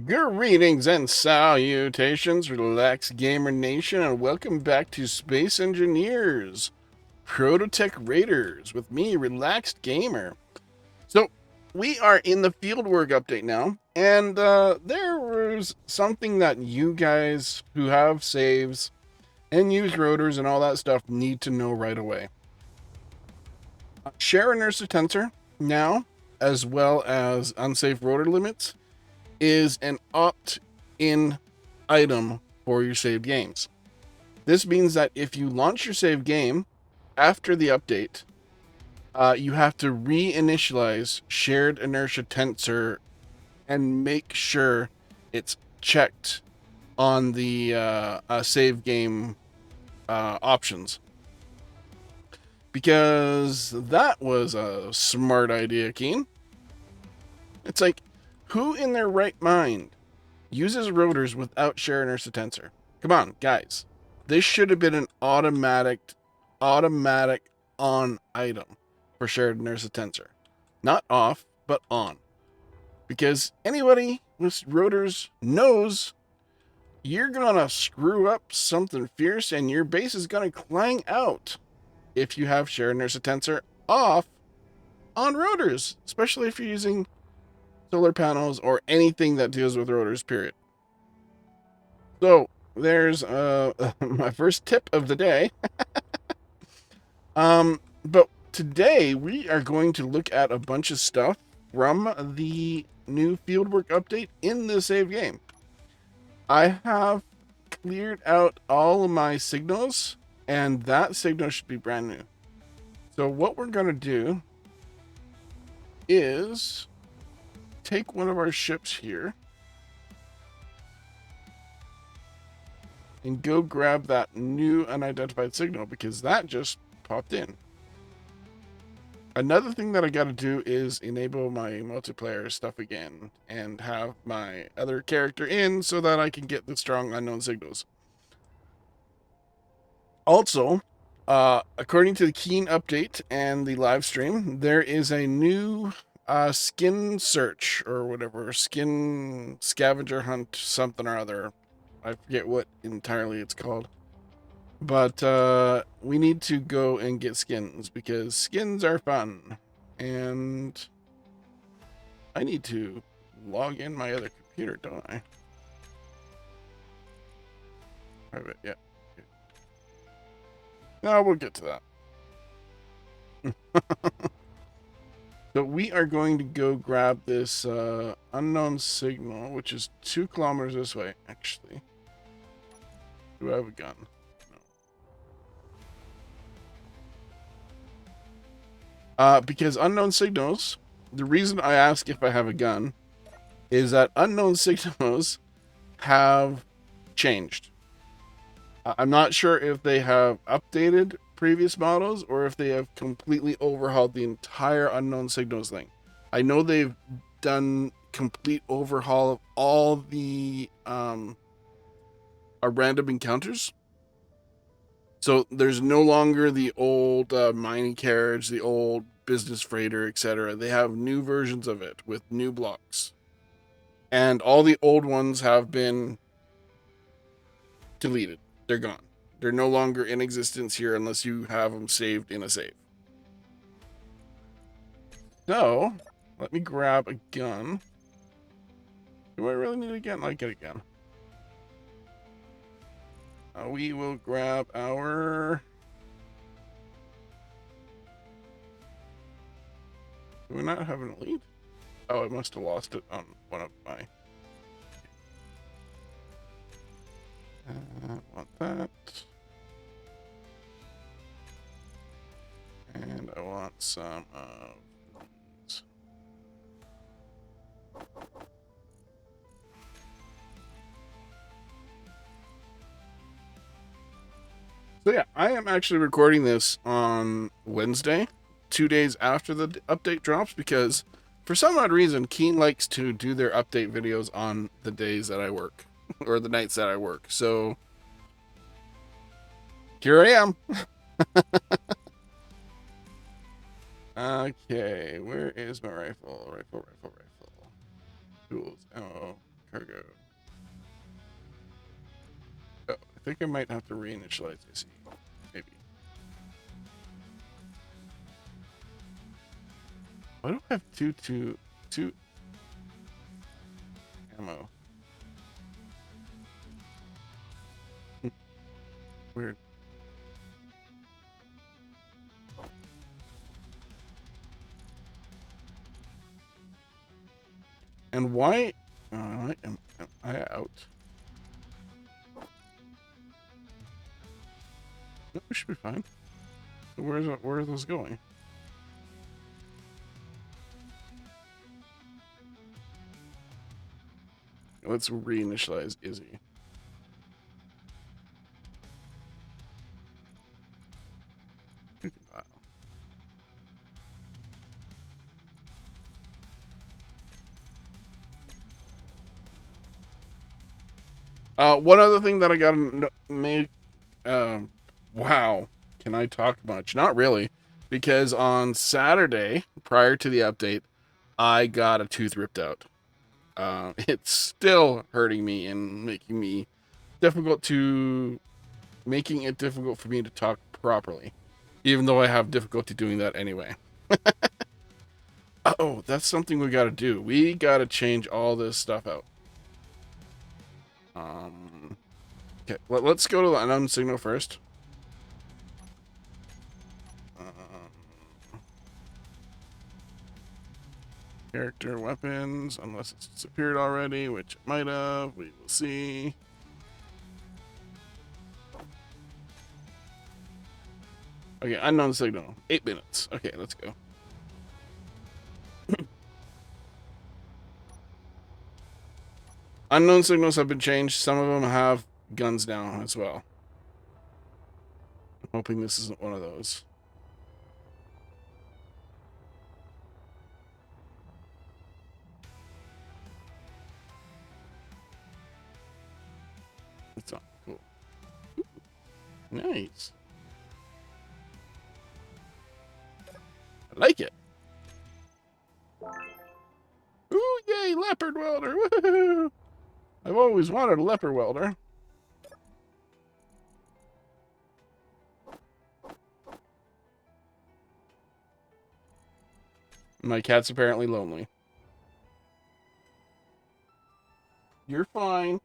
Greetings and salutations, Relaxed Gamer Nation, and welcome back to Space Engineers, Proto-Tech Raiders, with me, Relaxed Gamer. So, we are in the Fieldwork update now, and there was something that you guys who have saves and use rotors and all that stuff need to know right away. Share inertia tensor now, as well as unsafe rotor limits, is an opt-in item for your saved games. This means that if you launch your save game after the update, you have to reinitialize shared inertia tensor and make sure it's checked on the save game options. Because that was a smart idea, Keen. It's like, who in their right mind uses rotors without share inertia tensor? Come on, guys. This should have been an automatic on item for shared inertia tensor. Not off, but on. Because anybody with rotors knows you're gonna screw up something fierce and your base is gonna clang out if you have shared inertia tensor off on rotors, especially if you're using solar panels or anything that deals with rotors, period. So there's my first tip of the day. But today we are going to look at a bunch of stuff from the new Fieldwork update in the save game. I have cleared out all of my signals, and that signal should be brand new. So what we're going to do is take one of our ships here and go grab that new unidentified signal, because that just popped in. Another thing that I got to do is enable my multiplayer stuff again and have my other character in so that I can get the strong unknown signals. Also, according to the Keen update and the live stream, there is a new skin search or whatever, skin scavenger hunt, something or other. I forget what entirely it's called. But we need to go and get skins because skins are fun. And I need to log in my other computer, don't I? Private, yeah. No, we'll get to that. So we are going to go grab this unknown signal, which is 2 kilometers this way, actually. Do I have a gun? Because unknown signals, the reason I ask if I have a gun is that unknown signals have changed. I'm not sure if they have updated previous models or if they have completely overhauled the entire unknown signals thing. I know they've done complete overhaul of all the random encounters. So there's no longer the old mining carriage, the old business freighter, etc. They have new versions of it with new blocks. And all the old ones have been deleted. They're gone. They're no longer in existence here unless you have them saved in a save. So, let me grab a gun. Do I really need a gun? I'll get a gun. We will grab our... Do we not have an elite? Oh, I must have lost it on one of my... I want that. And I want some of these. So yeah, I am actually recording this on Wednesday, 2 days after the update drops, because for some odd reason, Keen likes to do their update videos on the days that I work, or the nights that I work. So here I am. Okay, where is my rifle? Rifle. Tools, ammo, cargo. Oh, I think I might have to reinitialize AC. Maybe. Why do I have two ammo? Weird. And why am I out? No, we should be fine. Where are those going? Let's reinitialize Izzy. One other thing that I got made. Wow, can I talk much? Not really, because on Saturday, prior to the update, I got a tooth ripped out. It's still hurting me and making it difficult for me to talk properly, even though I have difficulty doing that anyway. Oh, that's something we got to do. We got to change all this stuff out. Okay, let's go to the unknown signal first. Character weapons, unless it's disappeared already, which it might have. We will see. Okay, unknown signal. 8 minutes. Okay, let's go. Unknown signals have been changed. Some of them have guns now as well. I'm hoping this isn't one of those. It's not cool. Ooh, nice. I like it. Ooh, yay, leopard welder. Woohoo! I've always wanted a leopard welder. My cat's apparently lonely. You're fine.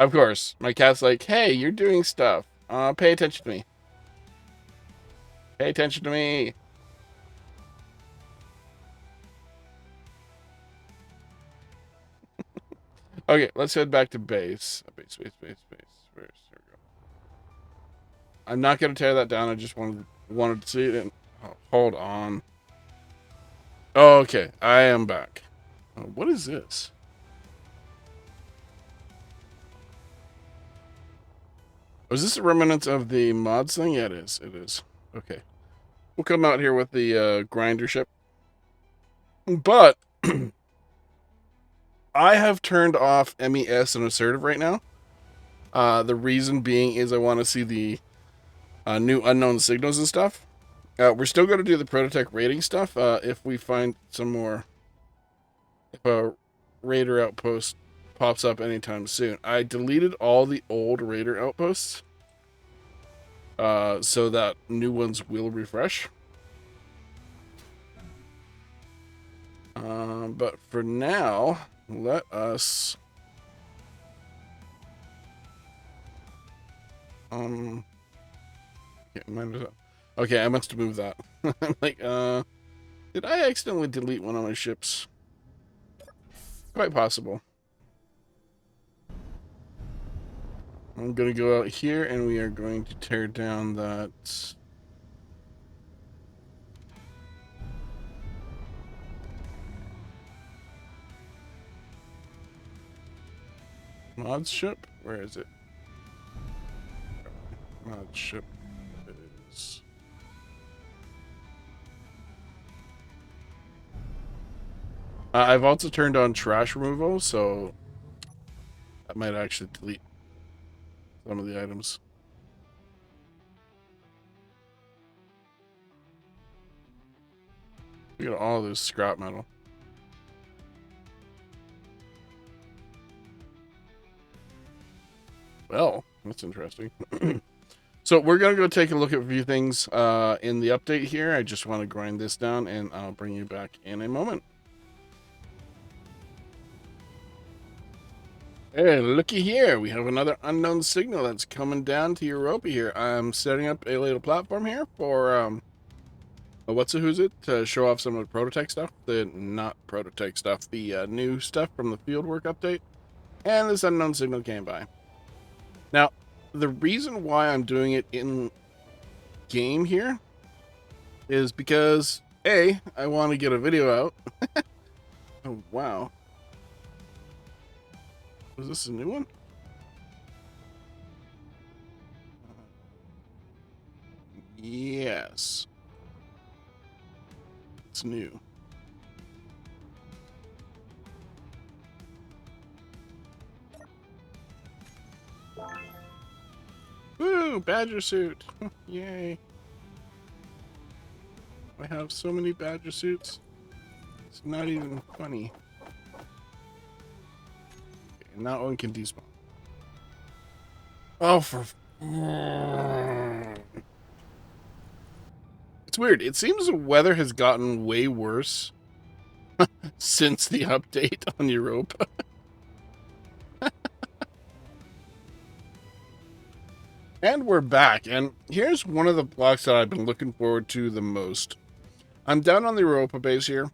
Of course. My cat's like, hey, you're doing stuff. Pay attention to me. Pay attention to me. Okay, let's head back to base. Base. There we go. I'm not going to tear that down. I just wanted to see it. And hold on. Oh, okay, I am back. What is this? Was this a remnant of the mods thing? Yeah, it is. It is. Okay. We'll come out here with the grinder ship. But I have turned off MES and assertive right now. The reason being is I want to see the new unknown signals and stuff. We're still going to do the Proto-Tech raiding stuff if we find some more. If a raider outpost pops up anytime soon. I deleted all the old raider outposts so that new ones will refresh. But for now, let us okay, okay, I must move that. I'm like, did I accidentally delete one of my ships? Quite possible. I'm gonna go out here and we are going to tear down that mod ship. Where is it? Mod ship is. I've also turned on trash removal, so that might actually delete some of the items. Look at all this scrap metal. Well, that's interesting. So we're going to go take a look at a few things in the update here. I just want to grind this down, and I'll bring you back in a moment. Hey, looky here. We have another unknown signal that's coming down to Europa here. I'm setting up a little platform here for, what's it, who's it? To show off some of the Proto-Tech stuff. Not Proto-Tech stuff, the new stuff from the Fieldwork update. And this unknown signal came by. Now, the reason why I'm doing it in game here is because, A, I want to get a video out. Oh, wow. Was this a new one? Yes. It's new. Woo! Badger suit! Yay! I have so many badger suits. It's not even funny. Okay, and that one can despawn. Oh, for... It's weird. It seems the weather has gotten way worse since the update on Europa. And we're back, and here's one of the blocks that I've been looking forward to the most. I'm down on the Europa base here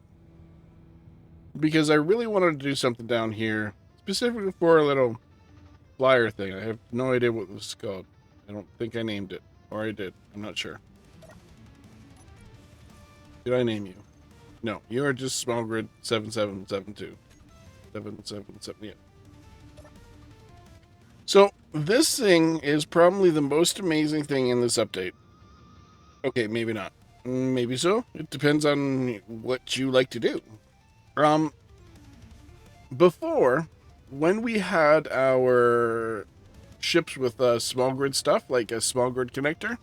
because I really wanted to do something down here, specifically for a little flyer thing. I have no idea what this is called. I don't think I named it, or I did. I'm not sure. Did I name you? No, you are just small grid 7772. 777, yeah. So, this thing is probably the most amazing thing in this update. Okay, maybe not. Maybe so. It depends on what you like to do. Before, when we had our ships with small grid stuff, like a small grid connector,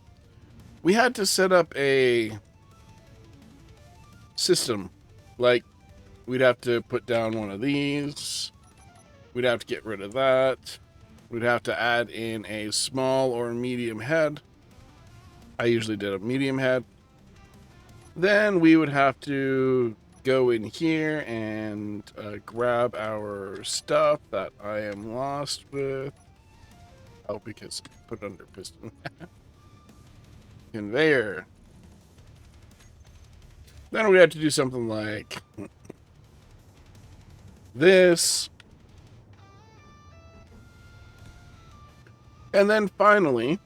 we had to set up a system. Like, we'd have to put down one of these. We'd have to get rid of that. We'd have to add in a small or medium head. I usually did a medium head. Then we would have to go in here and grab our stuff that I am lost with. Oh, because I put it under piston. Conveyor. Then we have to do something like this. And then finally,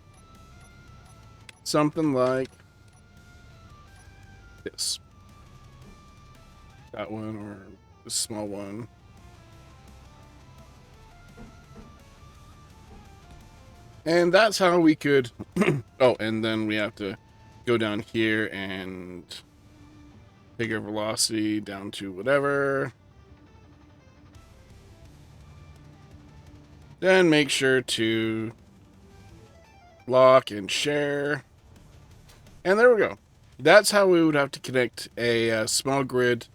something like this. That one or the small one. And that's how we could... Oh, and then we have to go down here and take our velocity down to whatever. Then make sure to lock and share. And there we go. That's how we would have to connect a small grid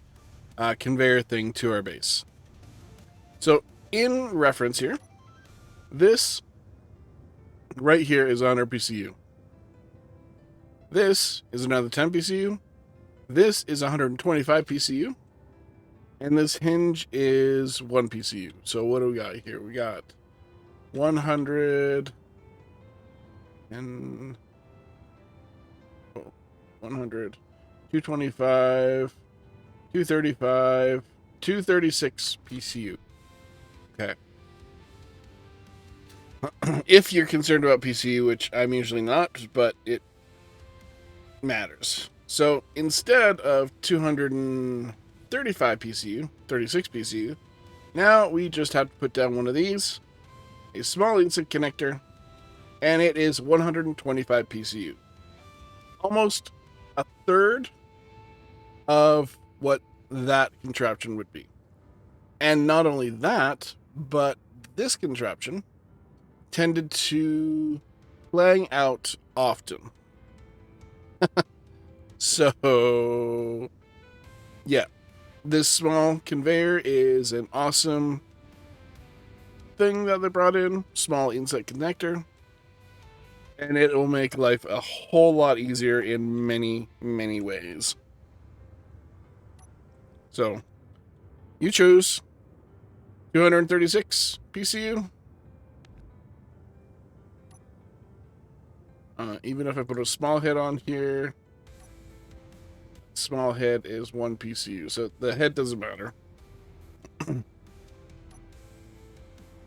conveyor thing to our base. So in reference here, this right here is on our PCU. This is another 10 PCU. This is 125 PCU. And this hinge is 1 PCU. So what do we got here? We got 100 and 100, 225, 235, 236 PCU. Okay. If you're concerned about PCU, which I'm usually not, but it matters. So instead of 235 PCU, 36 PCU, now we just have to put down one of these, a small instant connector, and it is 125 PCU. Almost a third of what that contraption would be. And not only that, but this contraption tended to playing out often. So yeah, this small conveyor is an awesome thing that they brought in. Small inset connector. And it will make life a whole lot easier in many, many ways. So, you choose 236 PCU. Even if I put a small head on here, small head is 1 PCU. So the head doesn't matter.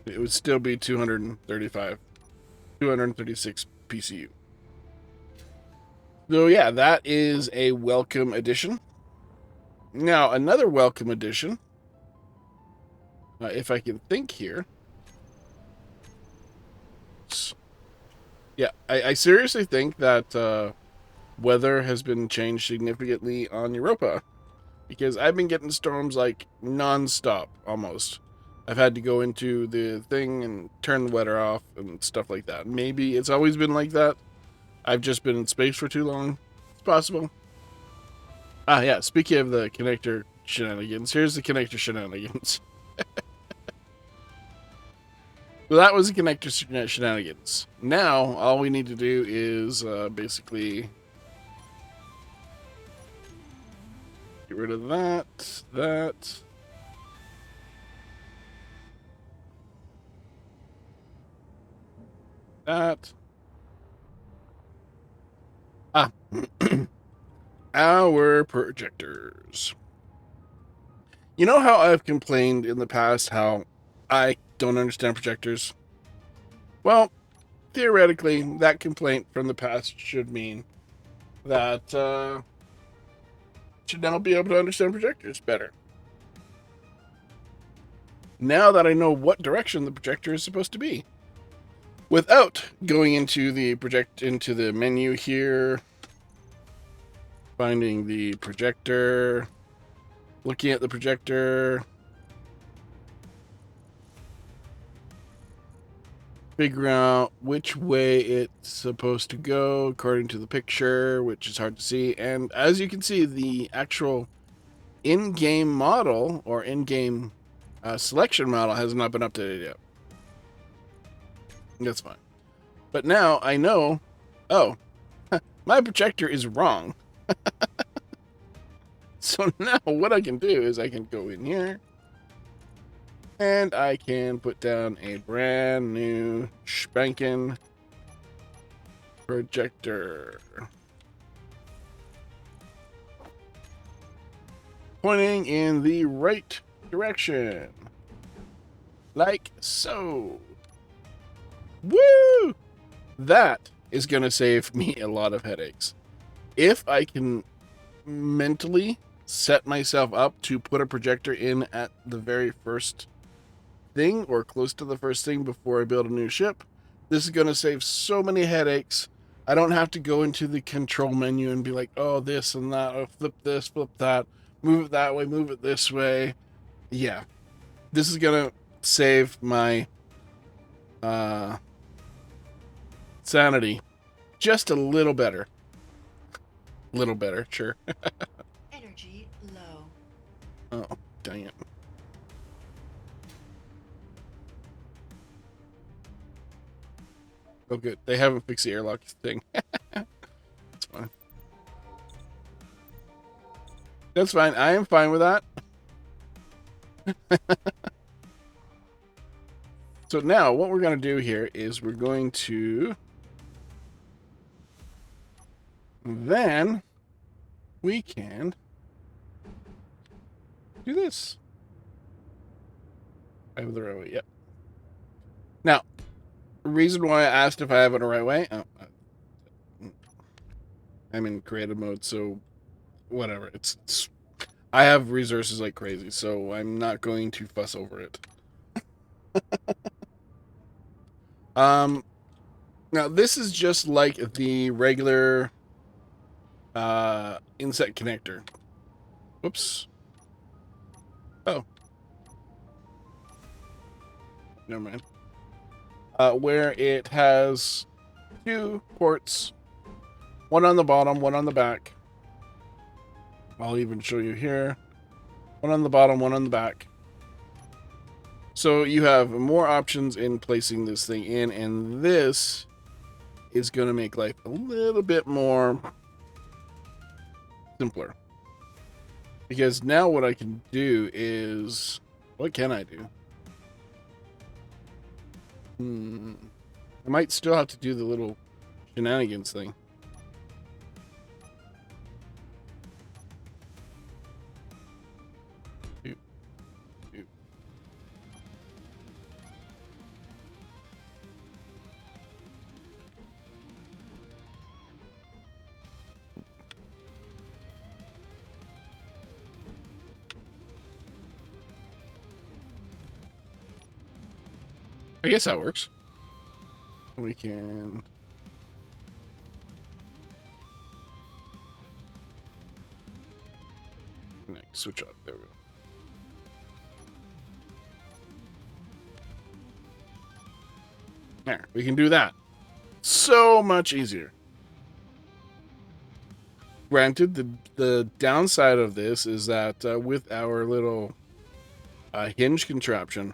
It would still be 236 PCU. So yeah, that is a welcome addition. Now, another welcome addition, if I can think here. Yeah, I seriously think that weather has been changed significantly on Europa. Because I've been getting storms like non-stop, almost. I've had to go into the thing and turn the weather off and stuff like that. Maybe it's always been like that. I've just been in space for too long. It's possible. Ah, yeah, speaking of the connector shenanigans, here's the connector shenanigans. So that was the connector shenanigans. Now, all we need to do is basically get rid of that, that. Ah, our projectors. You know how I've complained in the past how I don't understand projectors? Well, theoretically, that complaint from the past should mean that should now be able to understand projectors better. Now that I know what direction the projector is supposed to be, without going into the menu here, finding the projector, looking at the projector, figure out which way it's supposed to go according to the picture, which is hard to see. And as you can see, the actual in-game model or in-game selection model has not been updated yet. That's fine. But now I know, oh, my projector is wrong. So now what I can do is I can go in here and I can put down a brand new spanking projector. Pointing in the right direction. Like so. Woo! That is going to save me a lot of headaches. If I can mentally set myself up to put a projector in at the very first thing or close to the first thing before I build a new ship, this is going to save so many headaches. I don't have to go into the control menu and be like, oh, this and that, oh, flip this, flip that, move it that way, move it this way. Yeah, this is going to save my sanity just a little better. Little better, sure. Energy low. Oh, dang it. Oh, good. They haven't fixed the airlock thing. That's fine. That's fine. I am fine with that. So now what we're going to do here is we're going to... Then we can do this. I have it the right way. Yep. Now, the reason why I asked if I have it the right way, I'm in creative mode, so whatever. It's I have resources like crazy, so I'm not going to fuss over it. Now this is just like the regular inset connector. Whoops. Oh. Never mind. Where it has 2 ports, one on the bottom, one on the back. I'll even show you here. One on the bottom, one on the back. So you have more options in placing this thing in, and this is going to make life a little bit more simpler. Because now what I can do is... What can I do? I might still have to do the little shenanigans thing. I guess that works. We can... Switch up. There we go. There, we can do that. So much easier. Granted, the downside of this is that with our little hinge contraption,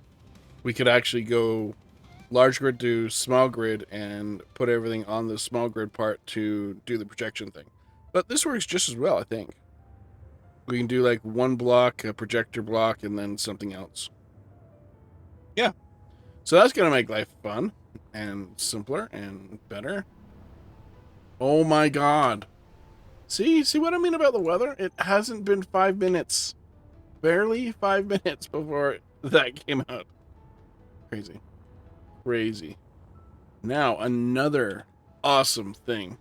we could actually go large grid to small grid and put everything on the small grid part to do the projection thing. But this works just as well, I think. We can do like one block, a projector block, and then something else. Yeah. So that's going to make life fun and simpler and better. Oh my god. See what I mean about the weather? It hasn't been 5 minutes. Barely 5 minutes before that came out. Crazy. Crazy. Now, another awesome thing.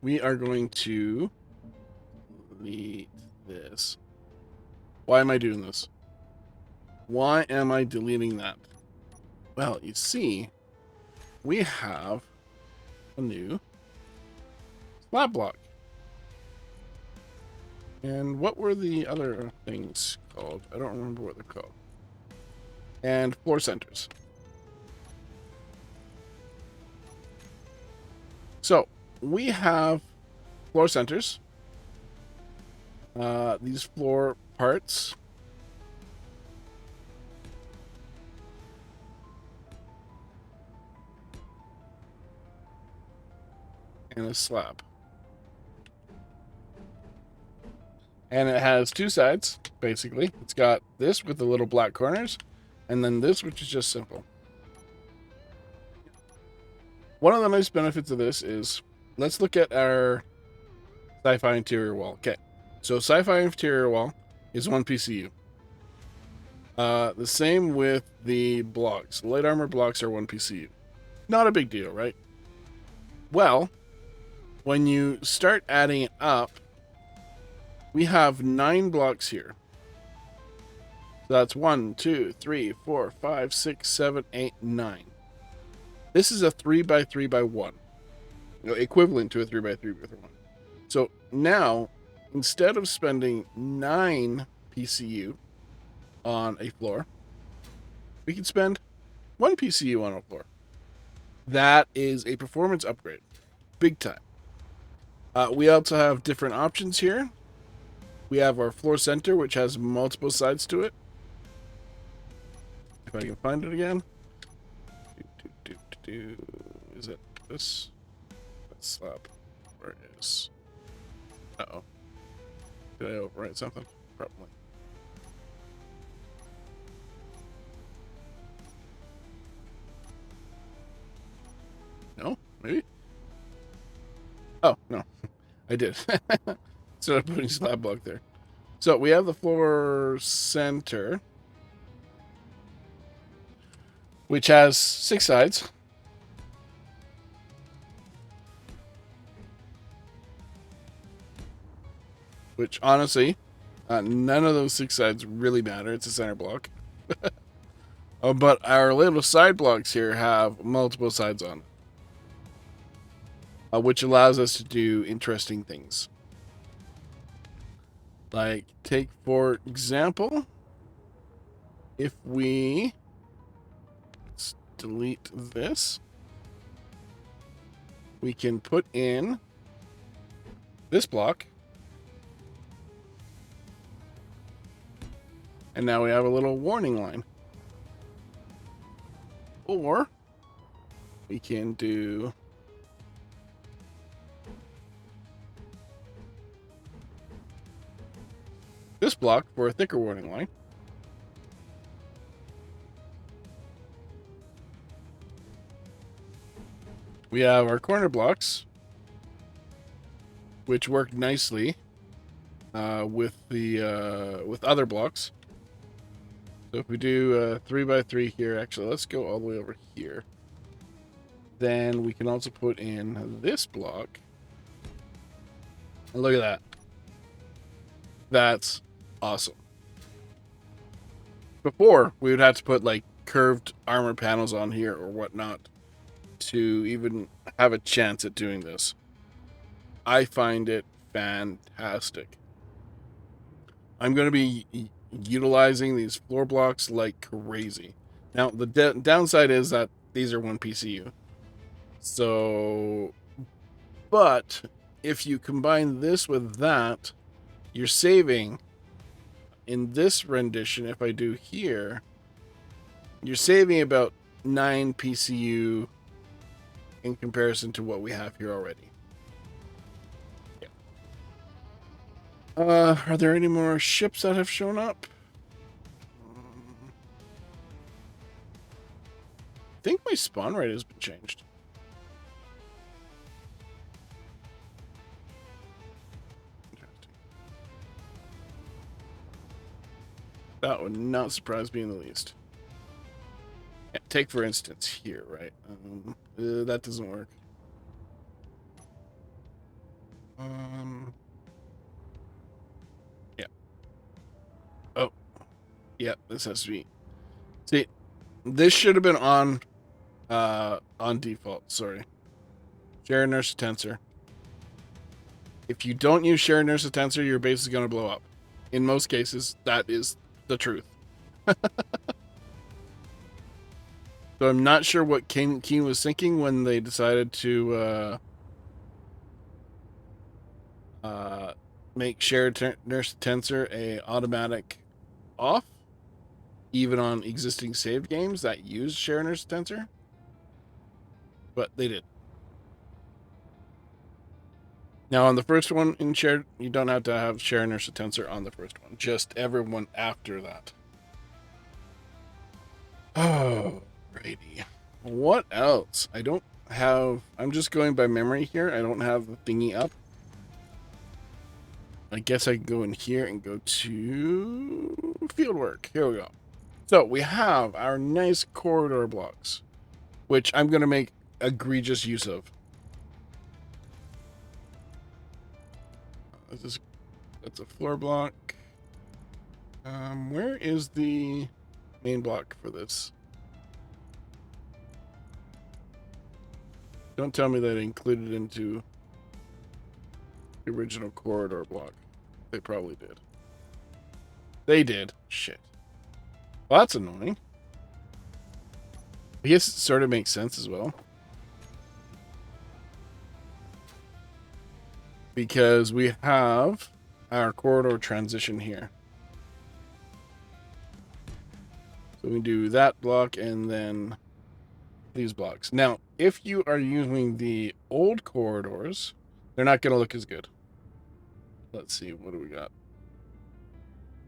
We are going to delete this. Why am I doing this? Why am I deleting that? Well, you see, we have a new slab block. And what were the other things called? I don't remember what they're called. And floor centers. So, we have floor centers. These floor parts. And a slab. And it has two sides, basically. It's got this with the little black corners, and then this, which is just simple. One of the nice benefits of this is, let's look at our sci-fi interior wall. Okay, so sci-fi interior wall is 1 PCU. The same with the blocks. Light armor blocks are 1 PCU. Not a big deal, right? Well, when you start adding it up, we have 9 blocks here. So that's 1, 2, 3, 4, 5, 6, 7, 8, 9. This is a 3x3x1. Equivalent to a 3x3x1. So now, instead of spending 9 PCU on a floor, we can spend 1 PCU on a floor. That is a performance upgrade. Big time. We also have different options here. We have our floor center, which has multiple sides to it. If I can find it again. Is it this? That slab. Where is? Uh-oh. Did I overwrite something? Probably. No? Maybe? Oh, no. I did. Instead of putting slab block there. So we have the floor center, which has 6 sides. Which, honestly, none of those 6 sides really matter. It's a center block. But our little side blocks here have multiple sides on it. Which allows us to do interesting things. Like, take for example, if we... Let's delete this. We can put in this block. And now we have a little warning line. Or we can do this block for a thicker warning line. We have our corner blocks, which work nicely with other blocks. So if we do 3x3 here, actually, let's go all the way over here. Then we can also put in this block. And look at that. That's awesome. Before, we would have to put like curved armor panels on here or whatnot to even have a chance at doing this. I find it fantastic. I'm going to be utilizing these floor blocks like crazy. Now, the downside is that these are 1 PCU. So, but if you combine this with that, you're saving, in this rendition, if I do here, you're saving about 9 PCU in comparison to what we have here already. Yeah. Are there any more ships that have shown up? I think my spawn rate has been changed. That would not surprise me in the least. Yeah, take, for instance, here, right? That doesn't work. Yeah. Oh. Yeah, this has to be... See, this should have been on default, sorry. Share inertia tensor. If you don't use share inertia tensor, your base is going to blow up. In most cases, that is the truth. So I'm not sure what Keen was thinking when they decided to make share inertia tensor a automatic off, even on existing saved games that use share inertia tensor. But they did. Now on the first one in share, you don't have to have share inertia tensor on the first one. Just everyone after that. Oh, righty. What else? I don't have... I'm just going by memory here. I don't have the thingy up. I guess I can go in here and go to Fieldwork. Here we go. So we have our nice corridor blocks, which I'm going to make egregious use of. That's a floor block. Where is the main block for this? Don't tell me that it included into the original corridor block. They probably did. They did. Shit. Well, that's annoying. I guess it sort of makes sense as well. Because we have our corridor transition here. So we do that block and then these blocks. Now, if you are using the old corridors, they're not going to look as good. Let's see, what do we got?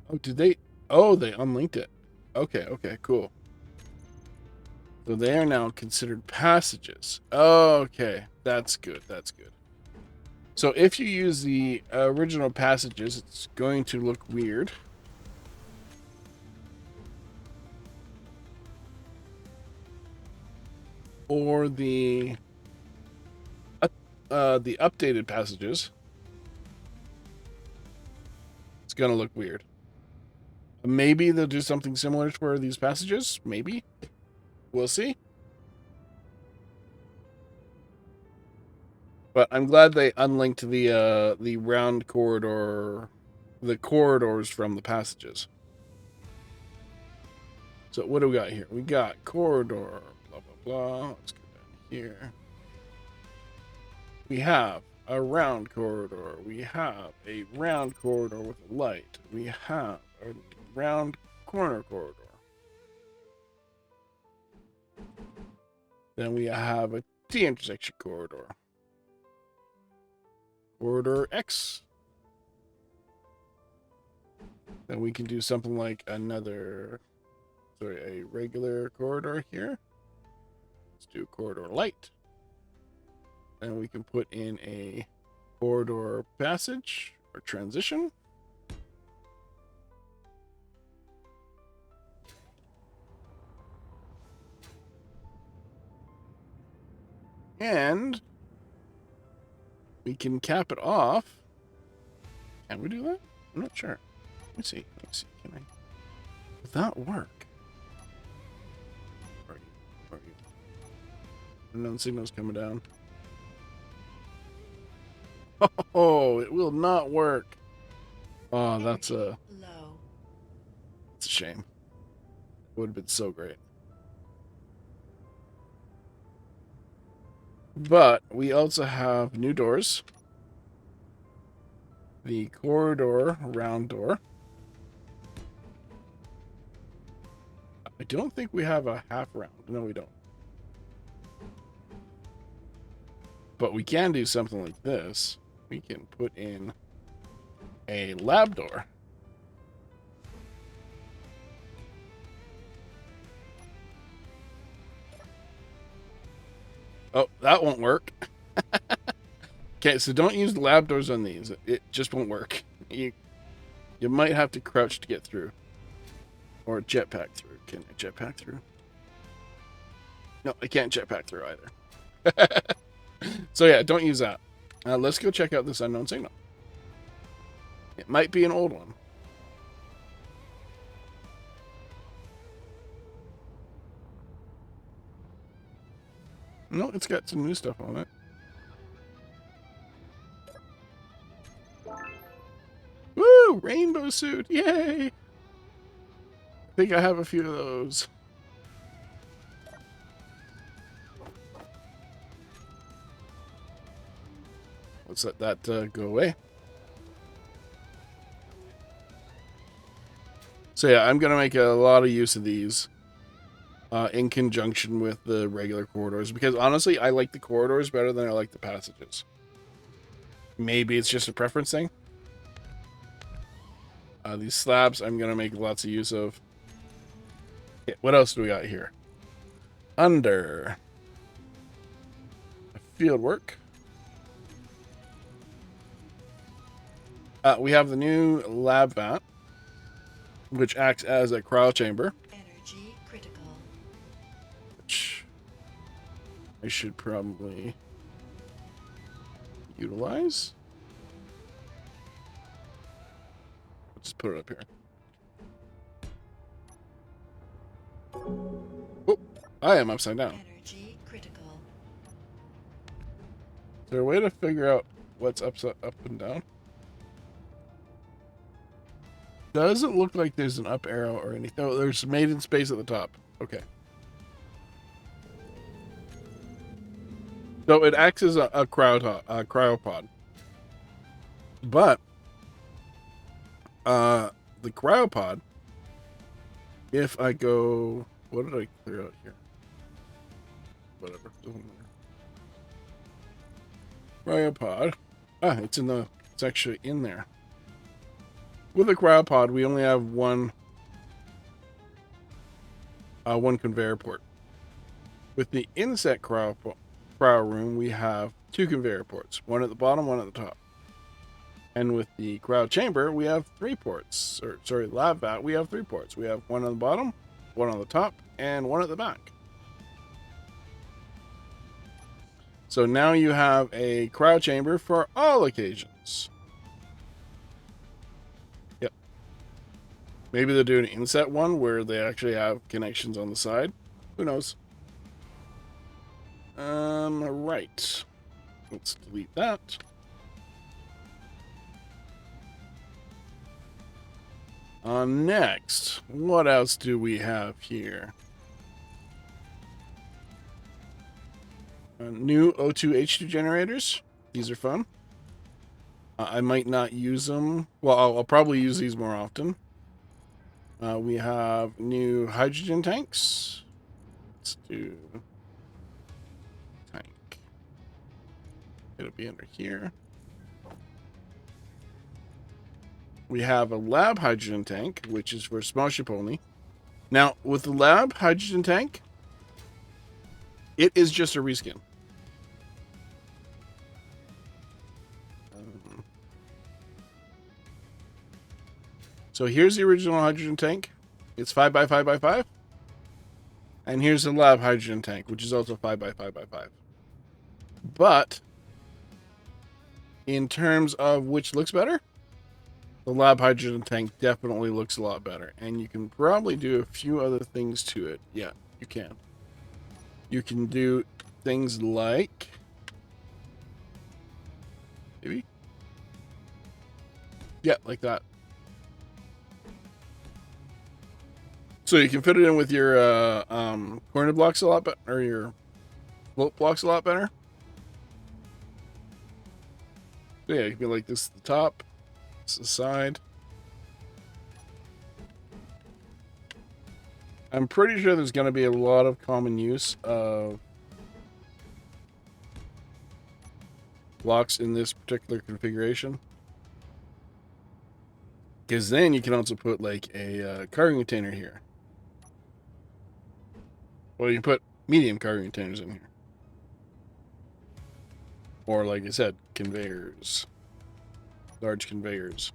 Oh, did they? Oh, they unlinked it. Okay, cool. So they are now considered passages. Okay, that's good, So if you use the original passages, it's going to look weird. Or the updated passages, it's going to look weird. Maybe they'll do something similar to these passages. Maybe. We'll see. But I'm glad they unlinked the round corridor, the corridors from the passages. So what do we got here? We got corridor, blah, blah, blah. Let's go down here. We have a round corridor. We have a round corridor with a light. We have a round corner corridor. Then we have a T intersection corridor. Corridor X. Then we can do something like a regular corridor here. Let's do corridor light. And we can put in a corridor passage or transition. And we can cap it off. Can we do that? I'm not sure. Let me see. Can I? Does that work? Where are you? Unknown signals coming down. Oh, it will not work. Oh, that's a Low. It's a shame. It would have been so great. But we also have new doors. The corridor round door. I don't think we have a half round. No, we don't. But we can do something like this. We can put in a lab door. Oh, that won't work. Okay, so don't use lab doors on these. It just won't work. You might have to crouch to get through. Or jetpack through. Can I jetpack through? No, I can't jetpack through either. So yeah, don't use that. Let's go check out this unknown signal. It might be an old one. No, it's got some new stuff on it. Woo! Rainbow suit! Yay! I think I have a few of those. Let's let that go away. So yeah, I'm going to make a lot of use of these in conjunction with the regular corridors. Because honestly, I like the corridors better than I like the passages. Maybe it's just a preference thing. These slabs I'm going to make lots of use of. Yeah, what else do we got here? Under Fieldwork. We have the new lab vat, which acts as a cryo chamber. Energy critical. Which I should probably utilize. Let's put it up here. Oh, I am upside down. Energy critical. Is there a way to figure out what's up and down? Doesn't look like there's an up arrow or anything. Oh, there's made in space at the top. Okay. So it acts as a cryopod. But the cryopod, if I go, what did I clear out here? Whatever. Cryopod. It's actually in there. With a cryopod, we only have one conveyor port. With the inset cryo room, we have two conveyor ports. One at the bottom, one at the top. And with the cryo chamber, we have 3 ports. Lab vat, we have 3 ports. We have one on the bottom, one on the top, and one at the back. So now you have a cryo chamber for all occasions. Yep. Maybe they'll do an inset one where they actually have connections on the side. Who knows? Right. Let's delete that. Next, what else do we have here? New O2H2 generators. These are fun. I might not use them. Well, I'll probably use these more often. We have new hydrogen tanks. Let's do tank. It'll be under here. We have a lab hydrogen tank, which is for small ship only. Now, with the lab hydrogen tank, it is just a reskin. So here's the original hydrogen tank. It's 5x5x5. And here's the lab hydrogen tank, which is also 5x5x5. But in terms of which looks better, the lab hydrogen tank definitely looks a lot better. And you can probably do a few other things to it. Yeah, you can. You can do things like... Maybe? Yeah, like that. So you can fit it in with your corner blocks a lot better, or your float blocks a lot better. So yeah, it can be like this at the top, this is the side. I'm pretty sure there's going to be a lot of common use of blocks in this particular configuration. Because then you can also put like a cargo container here. Well, you can put medium cargo containers in here. Or, like I said, conveyors. Large conveyors.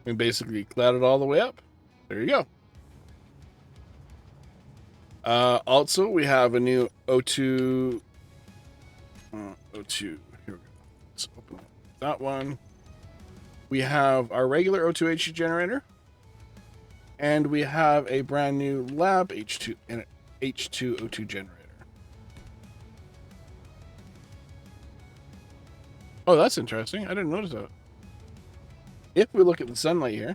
And basically cloud it all the way up. There you go. Also, we have a new O2... O2. Here we go. Let's open up that one. We have our regular O2 H2 generator. And we have a brand new lab H2 and an H2O2 generator. Oh, that's interesting. I didn't notice that. If we look at the sunlight here,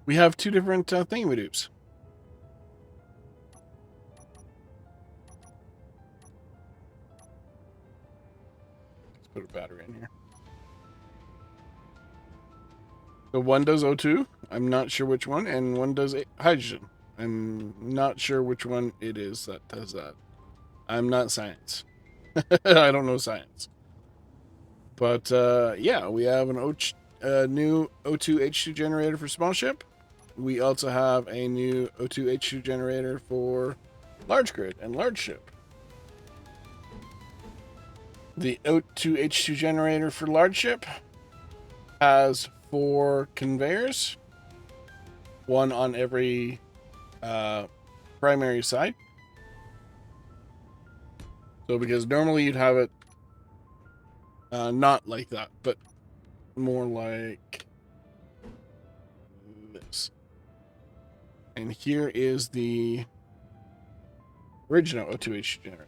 we have two different thingamadoops. Let's put a battery in here. So one does O2, I'm not sure which one, and one does hydrogen. I'm not sure which one it is that does that. I'm not science. I don't know science. But yeah, we have a new O2 H2 generator for small ship. We also have a new O2 H2 generator for large grid and large ship. The O2 H2 generator for large ship has 4 conveyors, one on every primary side. So because normally you'd have it not like that, but more like this. And here is the original O2H generator.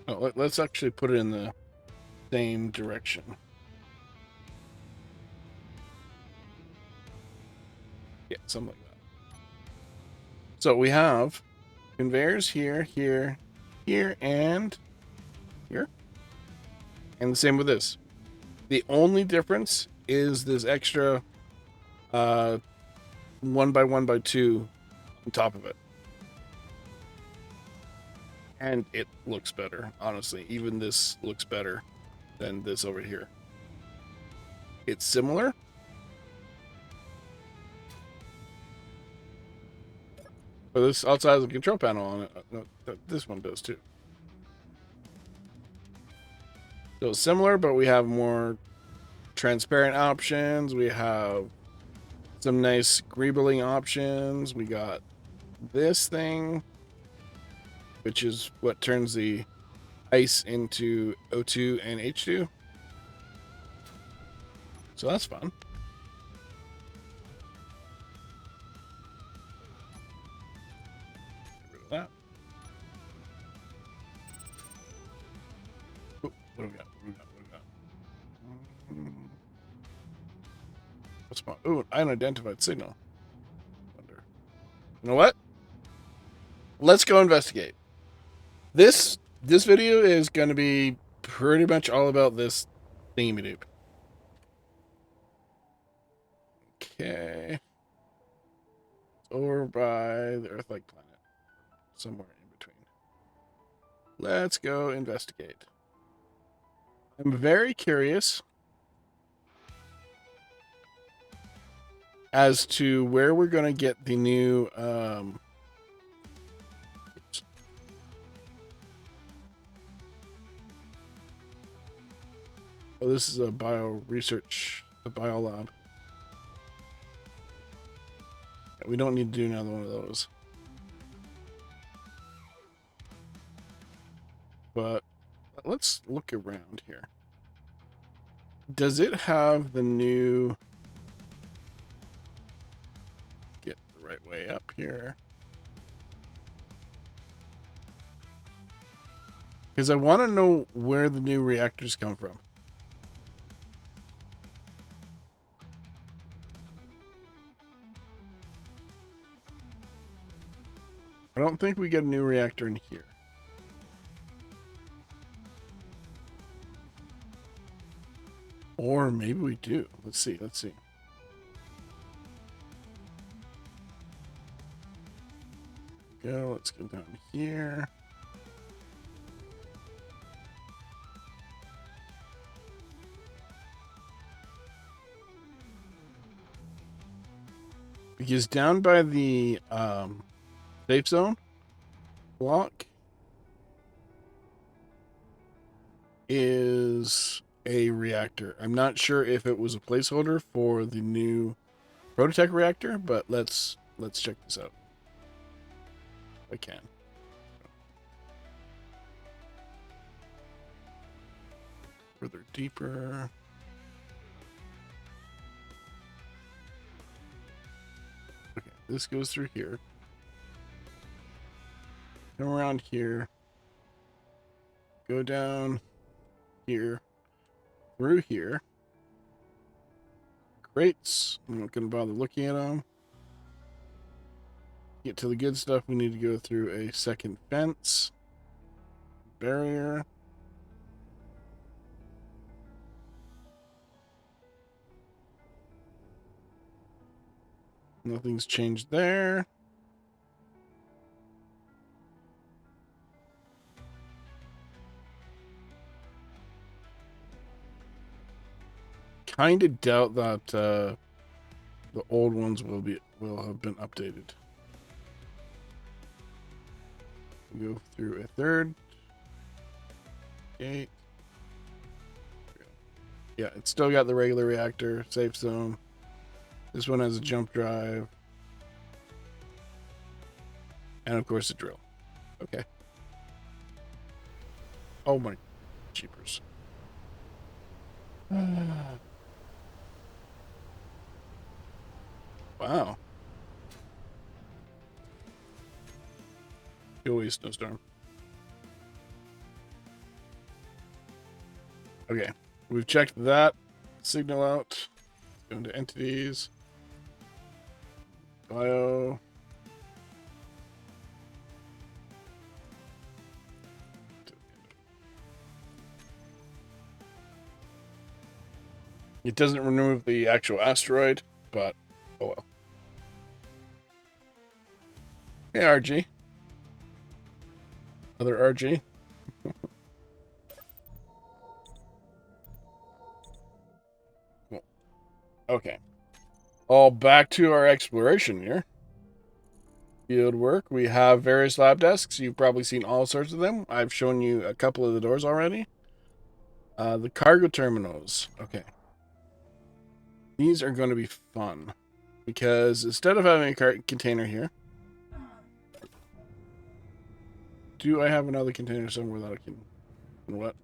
Oh, let's actually put it in the same direction. Yeah, something like that. So we have conveyors here, here, here, and here. And the same with this. The only difference is this extra 1x1x2 on top of it. And it looks better, honestly. Even this looks better than this over here. It's similar. But this also has a control panel on it. No, this one does too. So it's similar, but we have more transparent options. We have some nice greebling options. We got this thing, which is what turns the ice into O2 and H2. So that's fun. Get rid of that. Ooh, what do we got? What's my... Ooh, an unidentified signal. Wonder. You know what? Let's go investigate. This video is going to be pretty much all about this theme loop. Okay. It's over by the Earth-like planet. Somewhere in between. Let's go investigate. I'm very curious as to where we're going to get the new oh, this is a bio research, a bio lab. We don't need to do another one of those. But let's look around here. Does it have the new... Get the right way up here. Because I want to know where the new reactors come from. I don't think we get a new reactor in here. Or maybe we do. Let's see. Let's see. Go. Let's go down here. Because down by the safe zone block is a reactor. I'm not sure if it was a placeholder for the new Proto-Tech reactor, but let's check this out. If I can. Further deeper. Okay, this goes through here. Come around here. Go down here. Through here. Crates. I'm not going to bother looking at them. Get to the good stuff, we need to go through a second fence. Barrier. Nothing's changed there. Kind of doubt that the old ones will have been updated. Go through a third gate. Yeah, it's still got the regular reactor, safe zone. This one has a jump drive. And of course a drill. Okay. Oh my jeepers. Wow. Go away, snowstorm. Okay. We've checked that signal out. Go into entities. Bio. It doesn't remove the actual asteroid, but oh well. Hey, RG. Another RG. Cool. Okay. All back to our exploration here. Field work. We have various lab desks. You've probably seen all sorts of them. I've shown you a couple of the doors already. The cargo terminals. Okay. These are going to be fun. Because instead of having a container here, do I have another container somewhere that I can... What?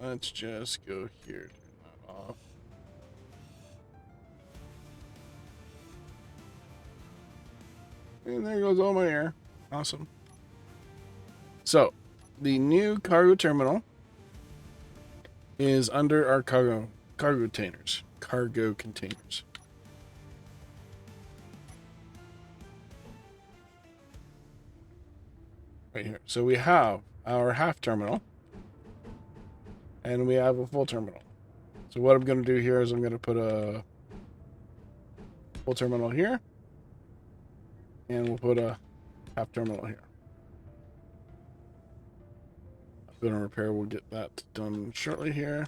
Let's just go here. Turn that off. And there goes all my air. Awesome. So, the new cargo terminal is under our cargo containers. Cargo containers. right here. So we have our half terminal, and we have a full terminal. So what I'm going to do here is I'm going to put a full terminal here, and we'll put a half terminal here. Build and repair, we'll get that done shortly here.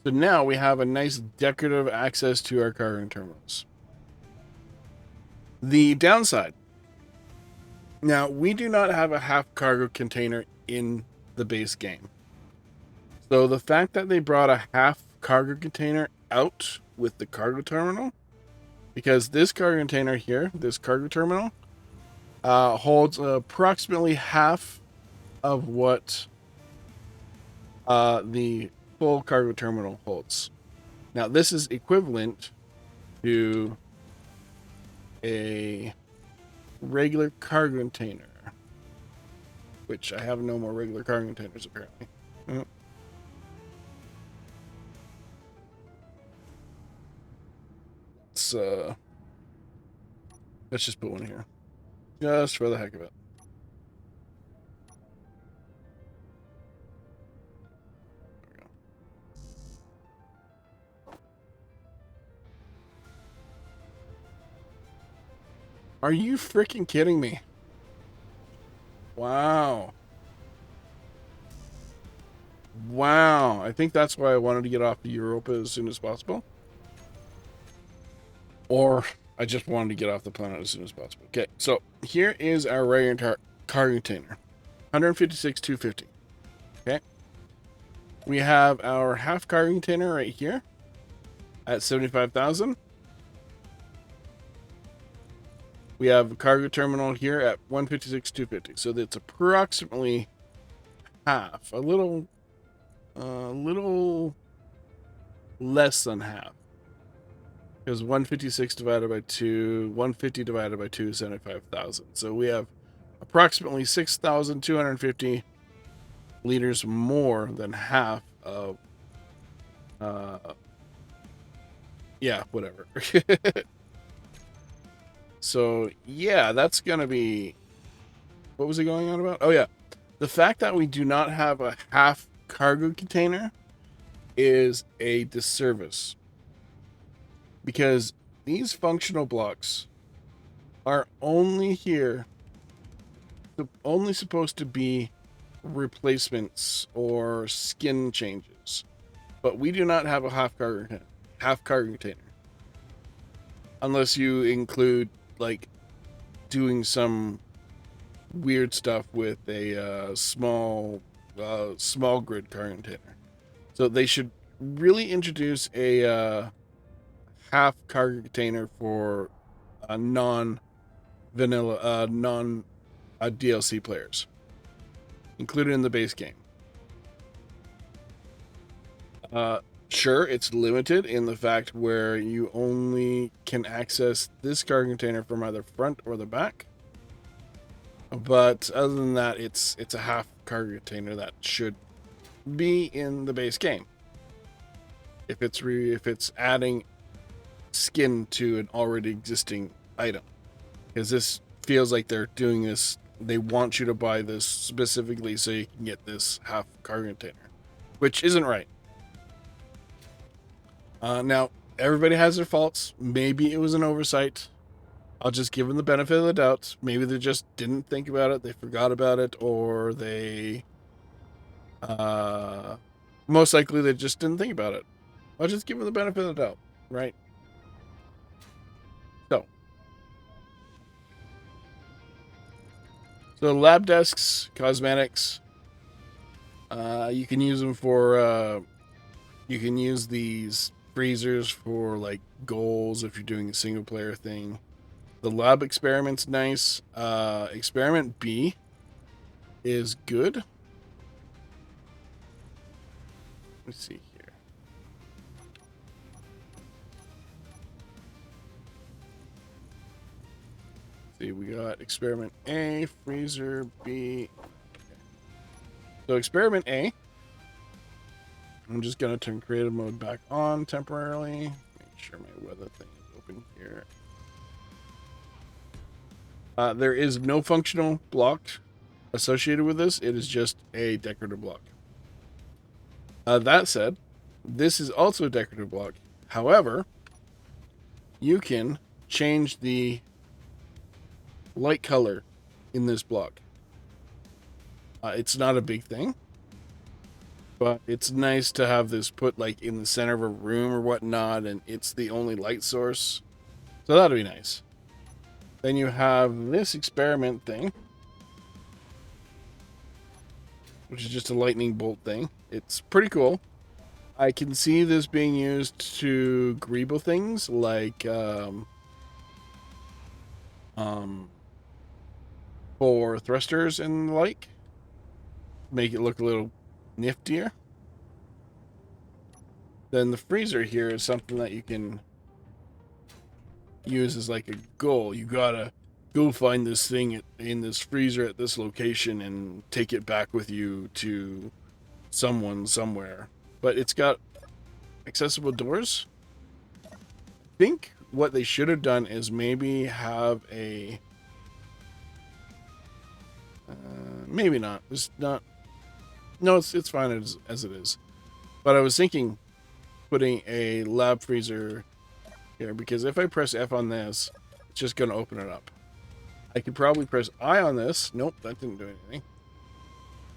So now we have a nice decorative access to our cargo terminals. The downside. Now, we do not have a half cargo container in the base game. So the fact that they brought a half cargo container out with the cargo terminal, because this cargo container here, this cargo terminal, holds approximately half of what the full cargo terminal holds. Now, this is equivalent to a regular cargo container, which I have no more regular cargo containers apparently. Let's just put one here, just for the heck of it. There we go. Are you freaking kidding me? Wow. Wow. I think that's why I wanted to get off the Europa as soon as possible. Or I just wanted to get off the planet as soon as possible. Okay, so here is our regular cargo container. 156, 250. Okay. We have our half cargo container right here at 75,000. We have a cargo terminal here at 156, 250. So that's approximately half, a little less than half. Because 156 divided by 2, 150 divided by 2 is 75,000. So we have approximately 6,250 liters more than half of, yeah, whatever. So, yeah, that's going to be, what was it going on about? Oh, yeah. The fact that we do not have a half cargo container is a disservice. Because these functional blocks are only here, only supposed to be replacements or skin changes. But we do not have a half cargo container. Unless you include, like, doing some weird stuff with a small grid cargo container. So they should really introduce a half cargo container for non-vanilla, non-DLC players, included in the base game. Sure, it's limited in the fact where you only can access this cargo container from either front or the back. But other than that, it's a half cargo container that should be in the base game. If it's adding skin to an already existing item, because this feels like they're doing this, they want you to buy this specifically so you can get this half cargo container, which isn't right. Now everybody has their faults. Maybe it was an oversight. I'll just give them the benefit of the doubt. Maybe they just didn't think about it, they forgot about it, or they most likely they just didn't think about it. I'll just give them the benefit of the doubt, right? So lab desks, cosmetics, you can use them for, you can use these freezers for like goals if you're doing a single player thing. The lab experiment's nice. Experiment B is good. Let's see here. See, we got experiment A, freezer B. Okay. So experiment A, I'm just gonna turn creative mode back on temporarily. Make sure my weather thing is open here. There is no functional block associated with this. It is just a decorative block. That said, this is also a decorative block. However, you can change the light color in this block. It's not a big thing, but it's nice to have this put like in the center of a room or whatnot, and it's the only light source. So that'll be nice. Then you have this experiment thing, which is just a lightning bolt thing. It's pretty cool. I can see this being used to greeble things like for thrusters and the like. Make it look a little niftier. Then the freezer here is something that you can use as like a goal. You gotta go find this thing in this freezer at this location and take it back with you to someone somewhere. But it's got accessible doors. I think what they should have done is maybe have a maybe not. It's not. No, it's fine as it is. But I was thinking putting a lab freezer here, because if I press F on this, it's just going to open it up. I could probably press I on this. Nope, that didn't do anything.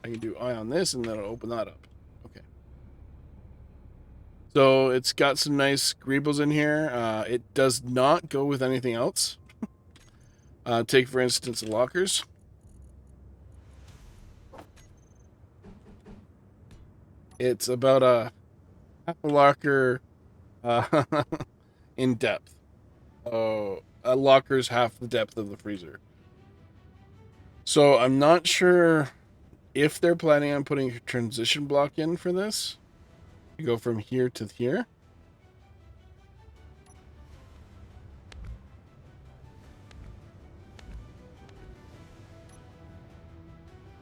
I can do I on this, and then it'll open that up. Okay. So it's got some nice greebles in here. It does not go with anything else. Take, for instance, the lockers. It's about a half a locker in depth. Oh, a locker's half the depth of the freezer. So I'm not sure if they're planning on putting a transition block in for this. You go from here to here.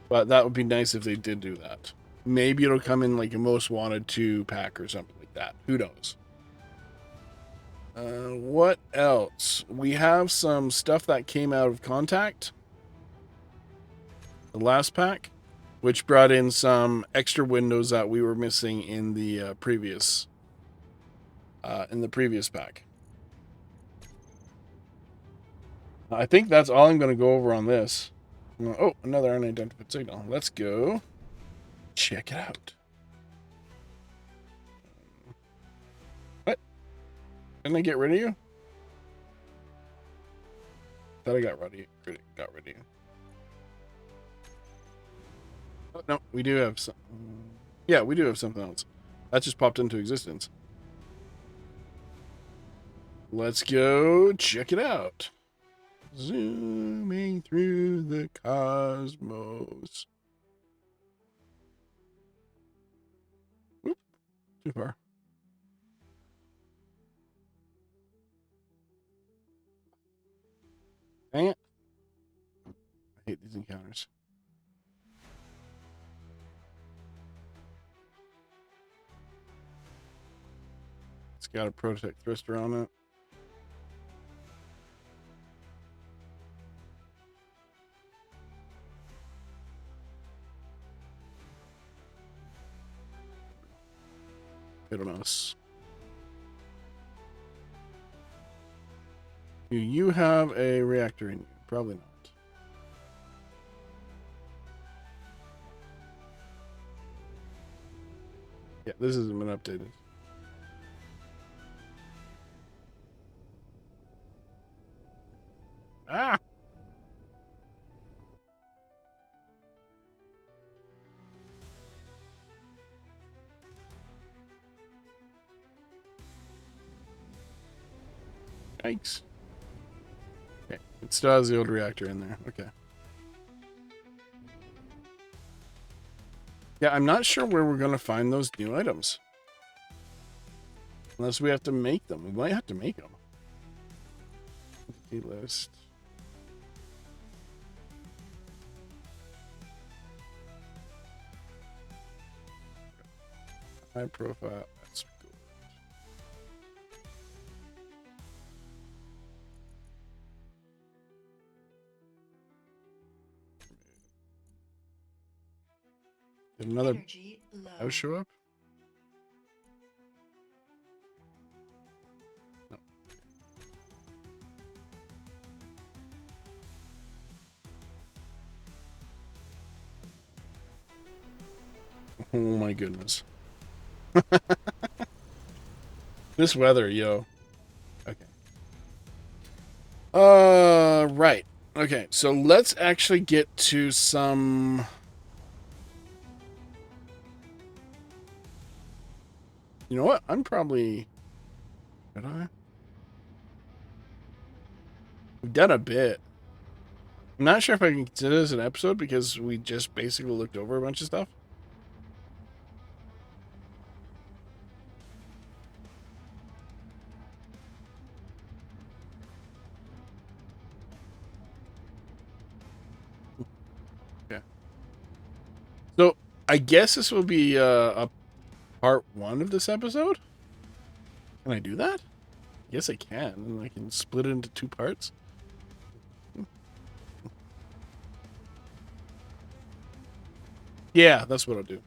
But that would be nice if they did do that. Maybe it'll come in like a most wanted 2 pack or something like that. Who knows? What else? We have some stuff that came out of Contact. The last pack, which brought in some extra windows that we were missing in the previous pack. I think that's all I'm going to go over on this. Oh, another unidentified signal. Let's go check it out. What? Didn't I get rid of you? Thought I got rid of you. Oh, no, we do have some. Yeah, we do have something else. That just popped into existence. Let's go check it out. Zooming through the cosmos. Oop, too far. Dang it. I hate these encounters. It's got a Proto-Tech thruster on it. I don't know. Do you have a reactor in you? Probably not. Yeah, this hasn't been updated. Ah! Yikes. Okay, it still has the old reactor in there. Okay. Yeah, I'm not sure where we're going to find those new items. Unless we have to make them. We might have to make them. Entity list. High profile. That's good. Did another Energy low. house show up? No. Oh my goodness. This weather, yo. Okay. Right. Okay, so let's actually get to some... You know what? I'm probably... Did I? We've done a bit. I'm not sure if I can consider this an episode because we just basically looked over a bunch of stuff. Okay. So, I guess this will be a part 1 of this episode? Can I do that? Yes, I can. And I can split it into 2 parts. Yeah, that's what I'll do.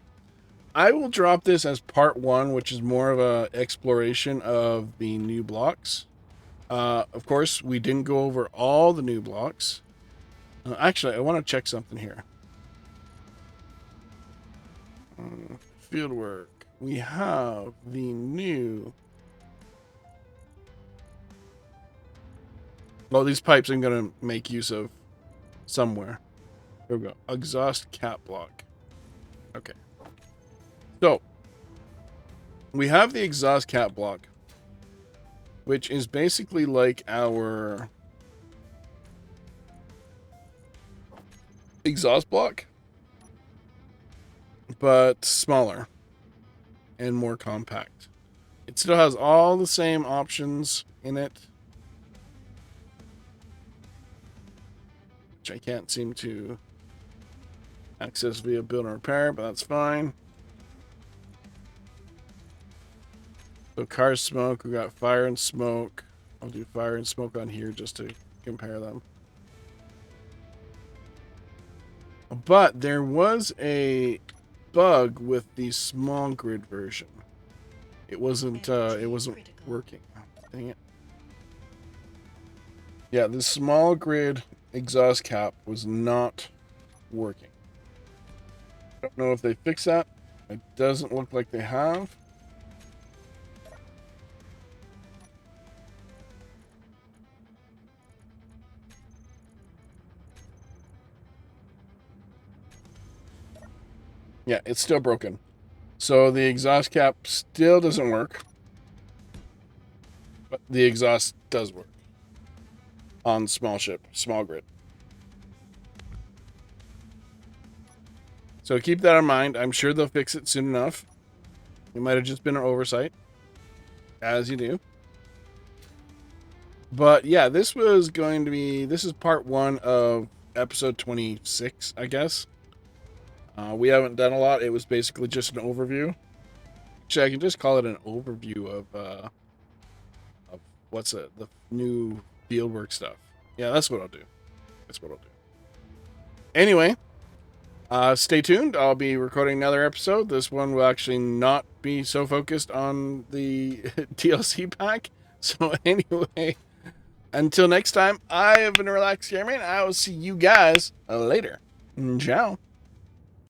I will drop this as part 1, which is more of a exploration of the new blocks. Of course, we didn't go over all the new blocks. Actually, I want to check something here. Fieldwork. We have the new... Well, these pipes I'm going to make use of somewhere. There we go. Exhaust cap block. Okay. So, we have the exhaust cap block, which is basically like our exhaust block, but smaller and more compact. It still has all the same options in it, which I can't seem to access via build and repair, but that's fine. So car smoke, we got fire and smoke. I'll do fire and smoke on here just to compare them. But there was a bug with the small grid version. It wasn't working. Dang it. Yeah, the small grid exhaust cap was not working. I don't know if they fixed that. It doesn't look like they have. Yeah, it's still broken. So the exhaust cap still doesn't work. But the exhaust does work. On small grid. So keep that in mind. I'm sure they'll fix it soon enough. It might have just been an oversight. As you do. But yeah, this is part 1 of episode 26, I guess. We haven't done a lot. It was basically just an overview. Actually, I can just call it an overview of what's it? The new fieldwork stuff. Yeah, that's what I'll do. Anyway, stay tuned. I'll be recording another episode. This one will actually not be so focused on the DLC pack. So anyway, until next time, I have been Relaxed Gamer, and I will see you guys later. Ciao.